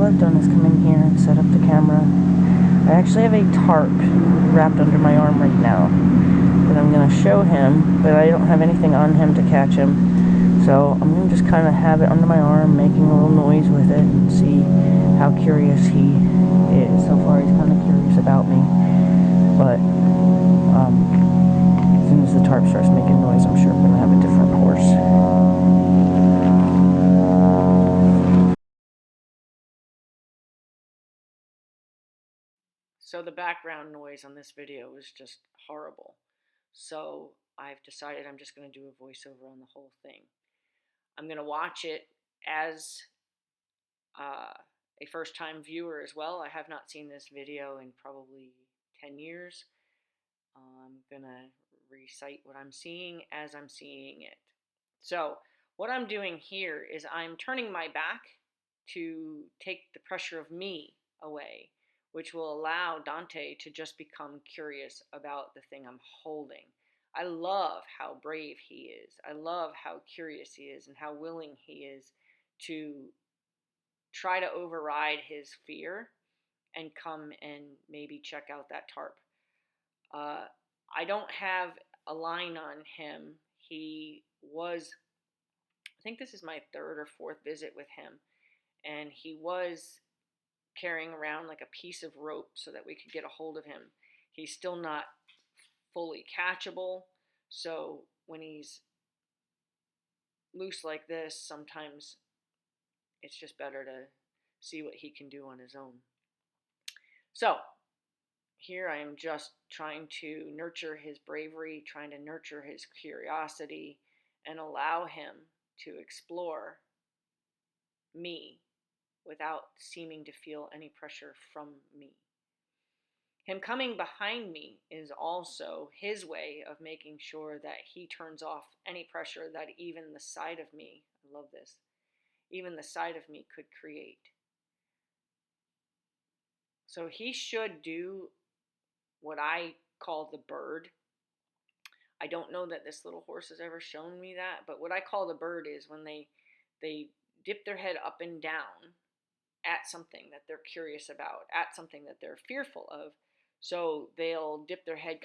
I've done is come in here and set up the camera. I actually have a tarp wrapped under my arm right now that I'm going to show him, but I don't have anything on him to catch him. So I'm going to just kind of have it under my arm, making a little noise with it, and see how curious he is. So far he's kind of curious about me, but as soon as the tarp starts making noise, I'm sure I'm going to have a different horse. So the background noise on this video was just horrible. So I've decided I'm just going to do a voiceover on the whole thing. I'm going to watch it as a first-time viewer as well. I have not seen this video in probably 10 years. I'm going to recite what I'm seeing as I'm seeing it. So what I'm doing here is I'm turning my back to take the pressure of me away, which will allow Dante to just become curious about the thing I'm holding. I love how brave he is. I love how curious he is and how willing he is to try to override his fear and come and maybe check out that tarp. I don't have a line on him. He was, I think this is my third or fourth visit with him, and he was carrying around like a piece of rope so that we could get a hold of him. He's still not fully catchable, so when he's loose like this, sometimes it's just better to see what he can do on his own. So here I am just trying to nurture his bravery, trying to nurture his curiosity, and allow him to explore me without seeming to feel any pressure from me. Him coming behind me is also his way of making sure that he turns off any pressure that even the side of me, I love this, even the side of me could create. So he should do what I call the bird. I don't know that this little horse has ever shown me that, but what I call the bird is when they dip their head up and down at something that they're curious about, at something that they're fearful of. So they'll dip their head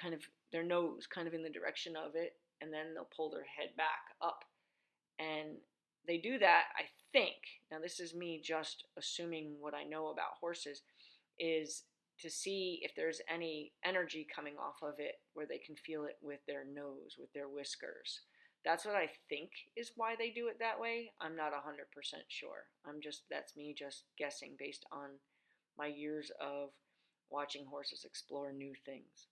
their nose kind of in the direction of it, and then they'll pull their head back up. And they do that, I think, now this is me just assuming what I know about horses, is to see if there's any energy coming off of it where they can feel it with their nose, with their whiskers. That's what I think is why they do it that way. I'm not 100% sure. That's me just guessing based on my years of watching horses explore new things.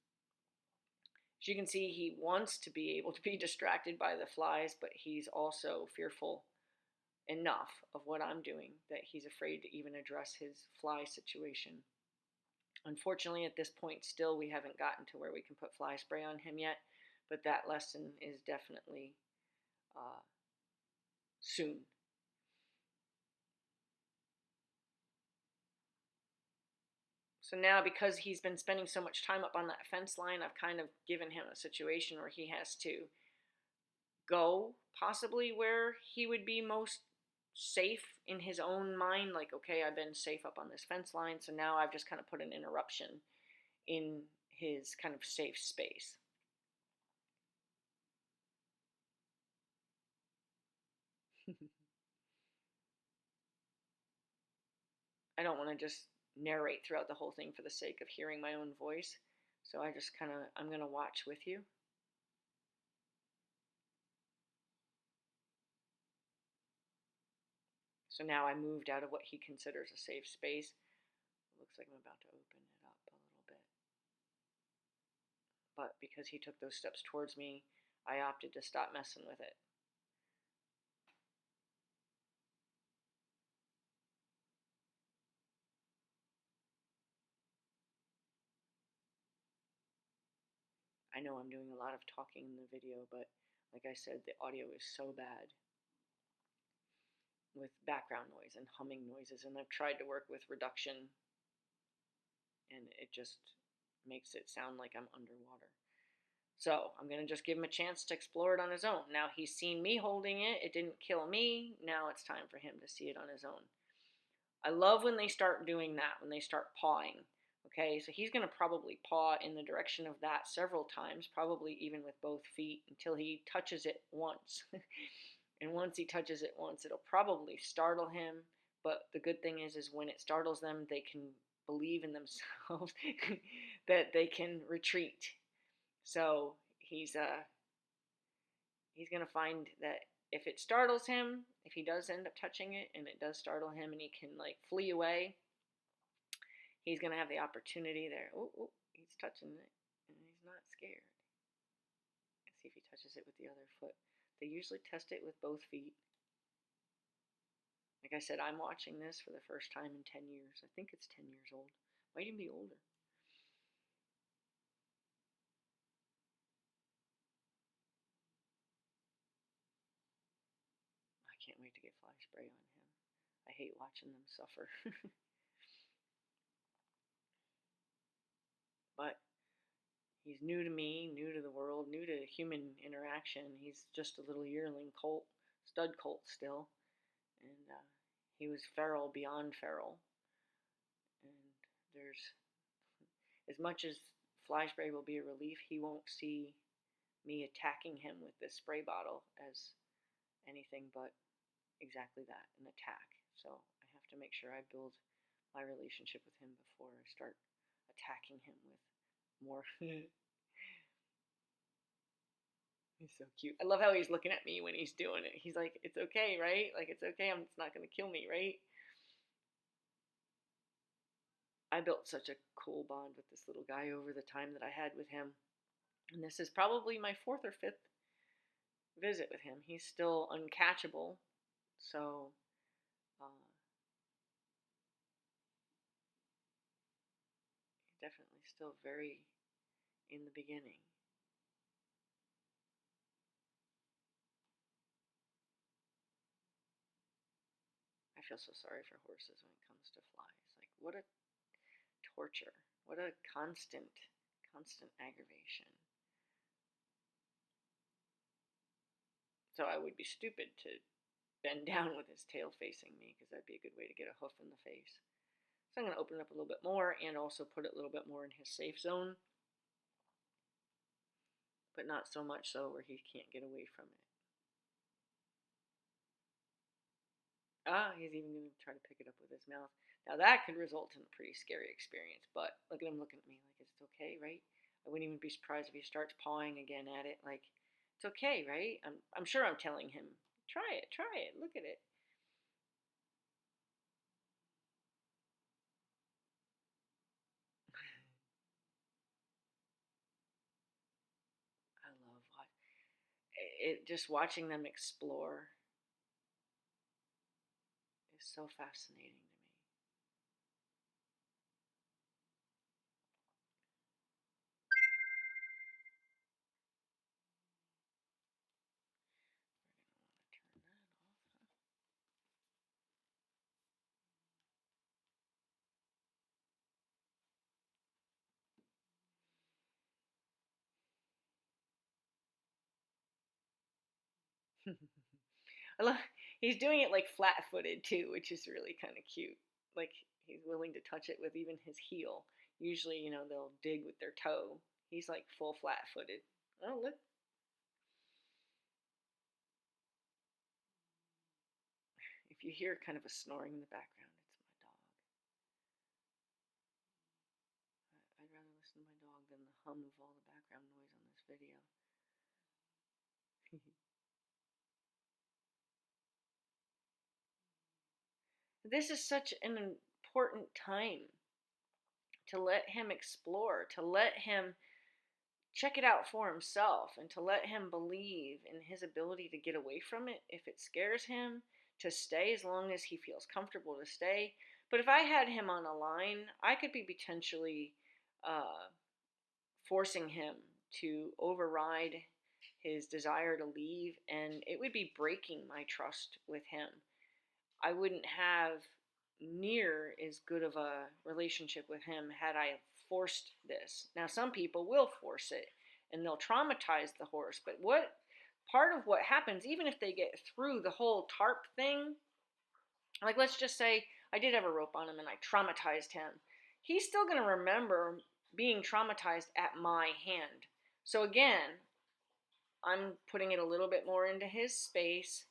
As you can see, he wants to be able to be distracted by the flies, but he's also fearful enough of what I'm doing that he's afraid to even address his fly situation. Unfortunately, at this point, still, we haven't gotten to where we can put fly spray on him yet, but that lesson is definitely soon. So now, because he's been spending so much time up on that fence line, I've kind of given him a situation where he has to go possibly where he would be most safe in his own mind. Like, okay, I've been safe up on this fence line, so now I've just kind of put an interruption in his kind of safe space. I don't want to just narrate throughout the whole thing for the sake of hearing my own voice, so I'm going to watch with you. So now I moved out of what he considers a safe space. It looks like I'm about to open it up a little bit. But because he took those steps towards me, I opted to stop messing with it. I know I'm doing a lot of talking in the video, but like I said, the audio is so bad with background noise and humming noises, and I've tried to work with reduction, and it just makes it sound like I'm underwater. So I'm going to just give him a chance to explore it on his own. Now he's seen me holding it. It didn't kill me. Now it's time for him to see it on his own. I love when they start doing that, when they start pawing. Okay, so he's going to probably paw in the direction of that several times, probably even with both feet, until he touches it once. And once he touches it once, it'll probably startle him. But the good thing is when it startles them, they can believe in themselves that they can retreat. So he's going to find that if it startles him, if he does end up touching it and it does startle him and he can like flee away, he's going to have the opportunity there. Oh, he's touching it and he's not scared. Let's see if he touches it with the other foot. They usually test it with both feet. Like I said, I'm watching this for the first time in 10 years. I think it's 10 years old. Might even be older. I can't wait to get fly spray on him. I hate watching them suffer. But he's new to me, new to the world, new to human interaction. He's just a little yearling colt, stud colt still. And he was feral beyond feral. And there's, as much as fly spray will be a relief, he won't see me attacking him with this spray bottle as anything but exactly that, an attack. So I have to make sure I build my relationship with him before I start attacking him with more. He's so cute. I love how he's looking at me when he's doing it. He's like, it's okay, right? Like, it's okay. It's not going to kill me, right? I built such a cool bond with this little guy over the time that I had with him. And this is probably my 4th or 5th visit with him. He's still uncatchable. So, definitely still very in the beginning. I feel so sorry for horses when it comes to flies. Like, what a torture. What a constant aggravation. So I would be stupid to bend down with his tail facing me, because that'd be a good way to get a hoof in the face. So I'm going to open it up a little bit more and also put it a little bit more in his safe zone, but not so much so where he can't get away from it. He's even going to try to pick it up with his mouth. Now that could result in a pretty scary experience, but look at him looking at me like, it's okay, right? I wouldn't even be surprised if he starts pawing again at it, like, it's okay, right? I'm sure I'm telling him, try it, look at it. I love it. Just watching them explore is so fascinating to me. We're going to want to turn that off, huh? I love, he's doing it like flat-footed too, which is really kind of cute. Like, he's willing to touch it with even his heel. Usually, they'll dig with their toe. He's like full flat-footed. Oh, look. If you hear kind of a snoring in the background, it's my dog. I'd rather listen to my dog than the hum of all the background noise on this video. This is such an important time to let him explore, to let him check it out for himself, and to let him believe in his ability to get away from it if it scares him, to stay as long as he feels comfortable to stay. But if I had him on a line, I could be potentially forcing him to override his desire to leave, and it would be breaking my trust with him. I wouldn't have near as good of a relationship with him had I forced this. Now, some people will force it and they'll traumatize the horse, but what part of what happens, even if they get through the whole TARP thing, like let's just say I did have a rope on him and I traumatized him. He's still going to remember being traumatized at my hand. So again, I'm putting it a little bit more into his space,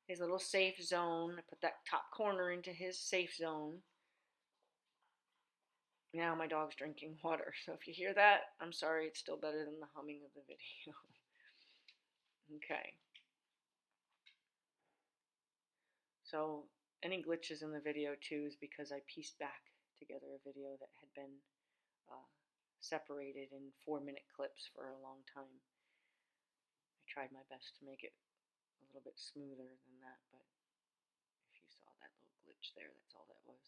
his little safe zone. I put that top corner into his safe zone. Now my dog's drinking water. So if you hear that, I'm sorry, it's still better than the humming of the video. Okay. So any glitches in the video too is because I pieced back together a video that had been separated in 4-minute clips for a long time. I tried my best to make it a little bit smoother than that, but if you saw that little glitch there, that's all that was.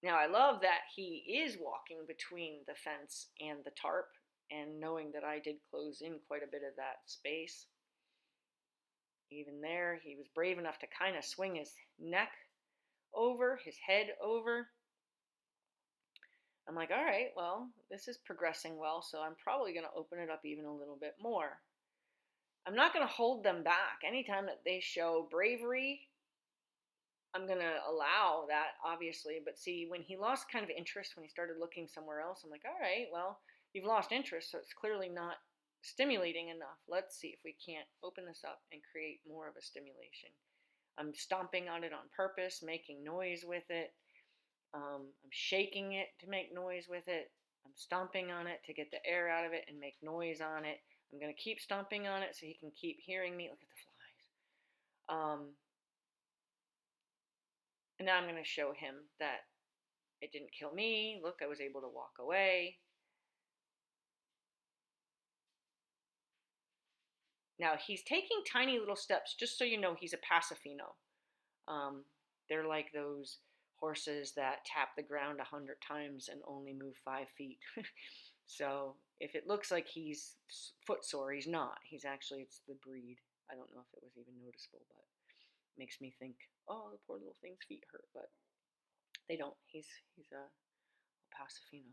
Now I love that he is walking between the fence and the tarp, and knowing that I did close in quite a bit of that space. Even there, he was brave enough to kind of swing his neck over, his head over. I'm like, all right, well, this is progressing well, so I'm probably going to open it up even a little bit more. I'm not going to hold them back. Anytime that they show bravery, I'm going to allow that, obviously. But see, when he lost kind of interest, when he started looking somewhere else, I'm like, all right, well, you've lost interest, so it's clearly not stimulating enough. Let's see if we can't open this up and create more of a stimulation. I'm stomping on it on purpose, making noise with it. I'm shaking it to make noise with it. I'm stomping on it to get the air out of it and make noise on it. I'm going to keep stomping on it so he can keep hearing me. Look at the flies. And now I'm going to show him that it didn't kill me. Look, I was able to walk away. Now he's taking tiny little steps, just so you know he's a Pacifino. They're like those horses that tap the ground 100 times and only move 5 feet. So if it looks like he's footsore, he's not. He's actually, it's the breed. I don't know if it was even noticeable, but it makes me think, oh, the poor little thing's feet hurt, but they don't. He's a Pacifino.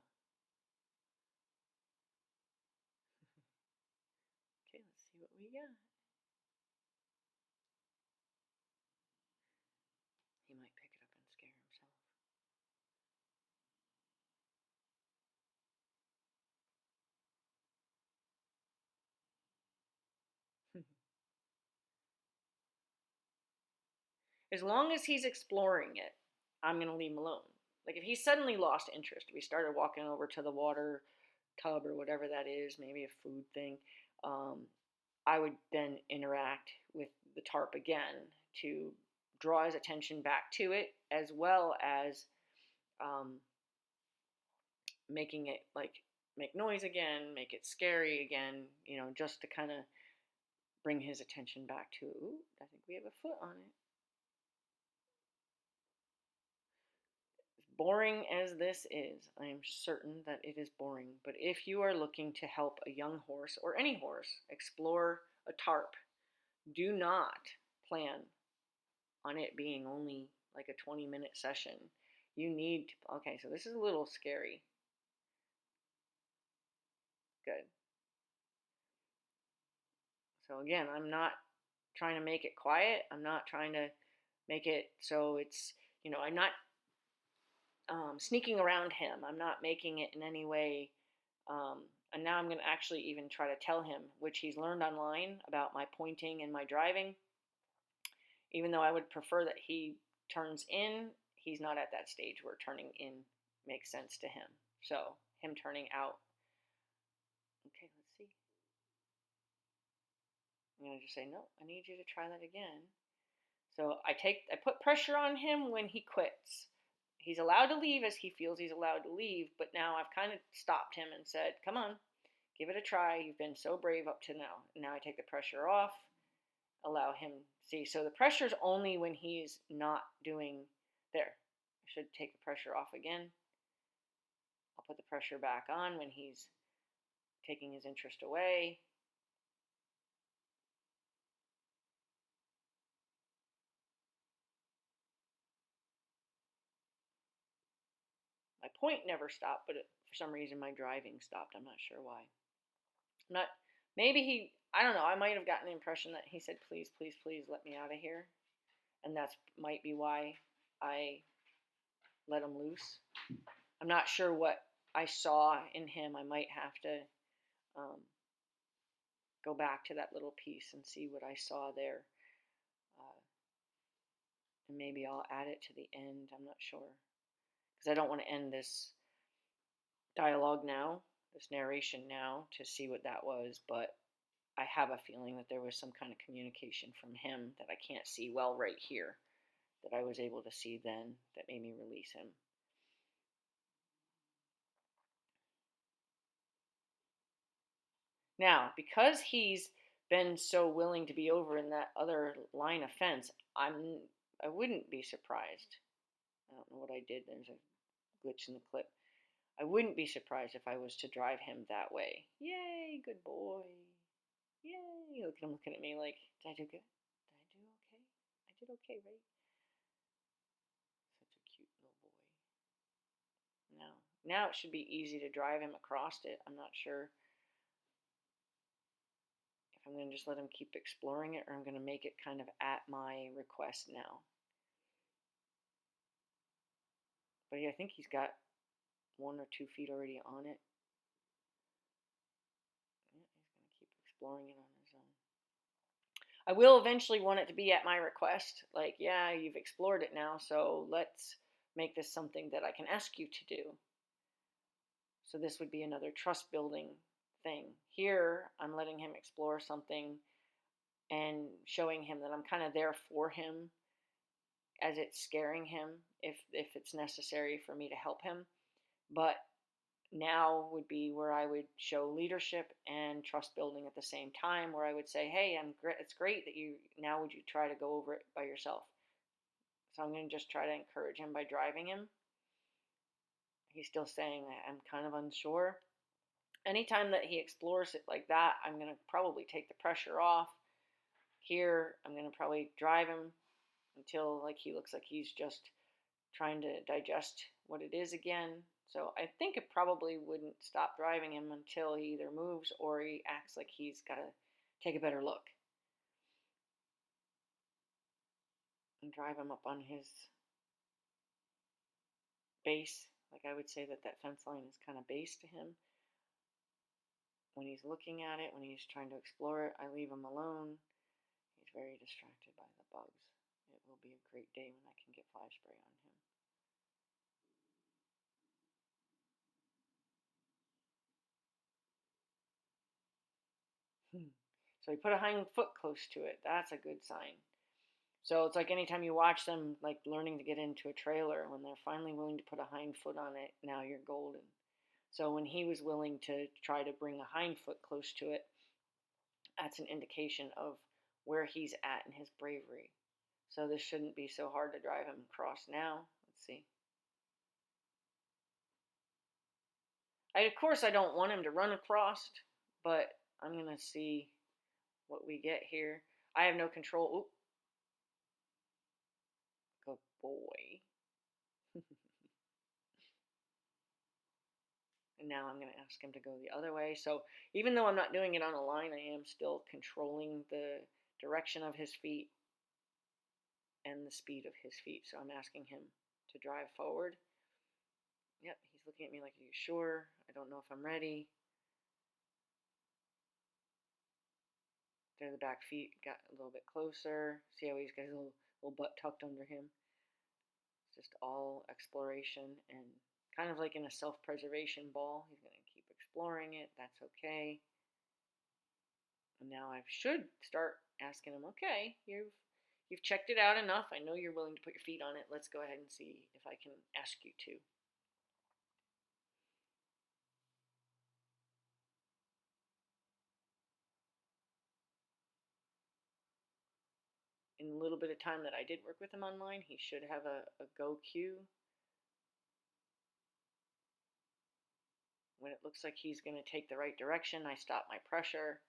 Okay, let's see what we got. He might pick it up and scare himself. As long as he's exploring it, I'm going to leave him alone. Like if he suddenly lost interest, we started walking over to the water tub or whatever that is, maybe a food thing, I would then interact with the tarp again to draw his attention back to it, as well as making it like make noise again, make it scary again, just to kind of bring his attention back to, ooh, I think we have a foot on it. Boring as this is, I am certain that it is boring, but if you are looking to help a young horse or any horse explore a tarp, do not plan on it being only like a 20-minute session. You need to, okay, so this is a little scary. Good. So again, I'm not trying to make it quiet. I'm not trying to make it so it's, I'm not sneaking around him. I'm not making it in any way. And now I'm going to actually even try to tell him, which he's learned online, about my pointing and my driving. Even though I would prefer that he turns in, he's not at that stage where turning in makes sense to him. So him turning out. Okay, let's see. I'm going to just say, no, I need you to try that again. So I put pressure on him when he quits. He's allowed to leave as he feels he's allowed to leave, but now I've kind of stopped him and said, come on, give it a try. You've been so brave up to now. Now I take the pressure off, allow him, see, so the pressure's only when he's not doing, there. I should take the pressure off again. I'll put the pressure back on when he's taking his interest away. My point never stopped, but for some reason my driving stopped. I'm not sure why. Maybe I don't know, I might have gotten the impression that he said, please, please, please let me out of here. and that's might be why I let him loose. I'm not sure what I saw in him. I might have to um, go back to that little piece and see what I saw there. And maybe I'll add it to the end. I'm not sure. Because I don't want to end this dialogue now, this narration now, to see what that was. But I have a feeling that there was some kind of communication from him that I can't see well right here, that I was able to see then, that made me release him. Now, because he's been so willing to be over in that other line of fence, I wouldn't be surprised. I don't know what I did. There's a glitch in the clip. I wouldn't be surprised if I was to drive him that way. Yay, good boy. Yay. Look at him looking at me like, did I do good? Did I do okay? I did okay, right? Such a cute little boy. Now it should be easy to drive him across it. I'm not sure if I'm going to just let him keep exploring it or I'm going to make it kind of at my request now. But yeah, I think he's got 1 or 2 feet already on it. Yeah, he's going to keep exploring it on his own. I will eventually want it to be at my request. Like, yeah, you've explored it now, so let's make this something that I can ask you to do. So this would be another trust building thing. Here, I'm letting him explore something and showing him that I'm kind of there for him as it's scaring him if it's necessary for me to help him. But now would be where I would show leadership and trust building at the same time, where I would say, hey, it's great that now would you try to go over it by yourself. So I'm going to just try to encourage him by driving him. He's still saying, I'm kind of unsure. Anytime that he explores it like that, I'm going to probably take the pressure off. Here, I'm going to probably drive him until like he looks like he's just trying to digest what it is again. So I think it probably wouldn't stop driving him until he either moves or he acts like he's got to take a better look. And drive him up on his base. Like I would say that fence line is kind of base to him. When he's looking at it, when he's trying to explore it, I leave him alone. He's very distracted by the bugs. It will be a great day when I can get fly spray on him. So he put a hind foot close to it. That's a good sign. So it's like anytime you watch them like learning to get into a trailer, when they're finally willing to put a hind foot on it, now you're golden. So when he was willing to try to bring a hind foot close to it, that's an indication of where he's at in his bravery. So this shouldn't be so hard to drive him across now. Let's see. Of course, I don't want him to run across, but I'm going to see what we get here. I have no control. Oop. Good boy. And now I'm going to ask him to go the other way. So even though I'm not doing it on a line, I am still controlling the direction of his feet and the speed of his feet. So I'm asking him to drive forward. Yep, he's looking at me like, are you sure? I don't know if I'm ready. There, the back feet got a little bit closer. See how he's got his little butt tucked under him? It's just all exploration and kind of like in a self-preservation ball. He's going to keep exploring it. That's okay. And now I should start asking him, okay, you've checked it out enough. I know you're willing to put your feet on it. Let's go ahead and see if I can ask you to. In a little bit of time that I did work with him online, he should have a go cue. When it looks like he's going to take the right direction, I stop my pressure.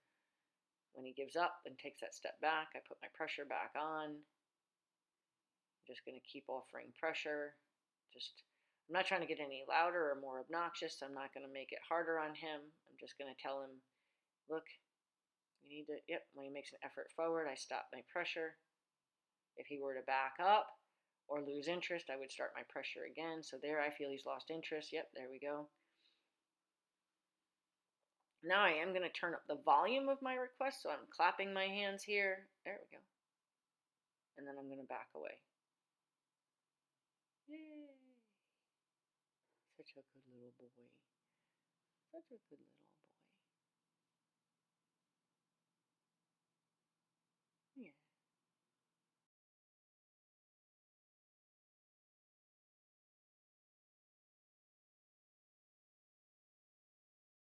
When he gives up and takes that step back, I put my pressure back on. I'm just going to keep offering pressure. I'm not trying to get any louder or more obnoxious. I'm not going to make it harder on him. I'm just going to tell him, look, you need to, when he makes an effort forward, I stop my pressure. If he were to back up or lose interest, I would start my pressure again. So there, I feel he's lost interest. Yep, there we go. Now I am going to turn up the volume of my request, so I'm clapping my hands here. There we go. And then I'm going to back away. Yay! Such a good little boy. Such a good little